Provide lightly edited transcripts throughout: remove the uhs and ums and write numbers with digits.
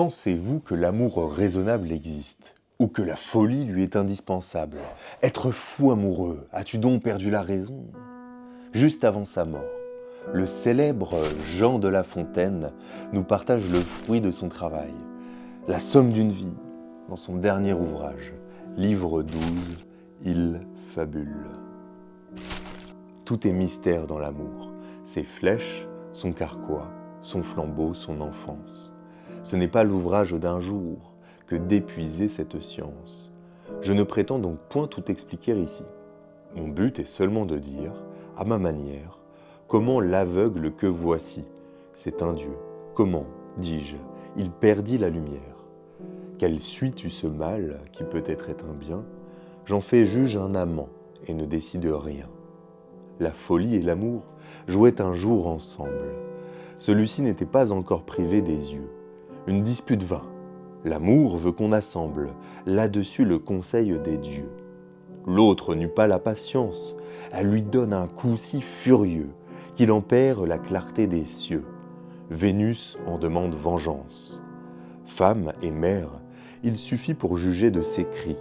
Pensez-vous que l'amour raisonnable existe? Ou que la folie lui est indispensable? Être fou amoureux, as-tu donc perdu la raison? Juste avant sa mort, le célèbre Jean de La Fontaine nous partage le fruit de son travail, la somme d'une vie, dans son dernier ouvrage, livre 12, il fabule. Tout est mystère dans l'amour, ses flèches, son carquois, son flambeau, son enfance. Ce n'est pas l'ouvrage d'un jour que d'épuiser cette science. Je ne prétends donc point tout expliquer ici. Mon but est seulement de dire, à ma manière, comment l'aveugle que voici, c'est un Dieu. Comment, dis-je, il perdit la lumière. Quelle suite eut ce mal, qui peut-être est un bien? J'en fais juge un amant, et ne décide rien. La folie et l'amour jouaient un jour ensemble. Celui-ci n'était pas encore privé des yeux. Une dispute vint. L'amour veut qu'on assemble, là-dessus le conseil des dieux. L'autre n'eut pas la patience, elle lui donne un coup si furieux qu'il en perd la clarté des cieux. Vénus en demande vengeance. Femme et mère, il suffit pour juger de ses cris.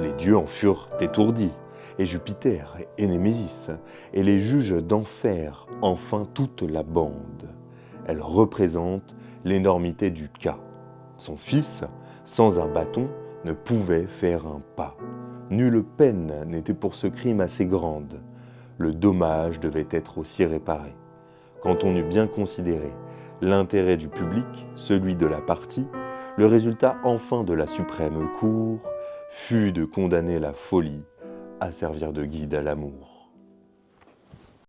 Les dieux en furent étourdis, et Jupiter et Némésis, et les juges d'enfer, enfin toute la bande. Elle représente l'énormité du cas. Son fils, sans un bâton, ne pouvait faire un pas. Nulle peine n'était pour ce crime assez grande. Le dommage devait être aussi réparé. Quand on eut bien considéré l'intérêt du public, celui de la partie, le résultat enfin de la suprême cour fut de condamner la folie à servir de guide à l'amour.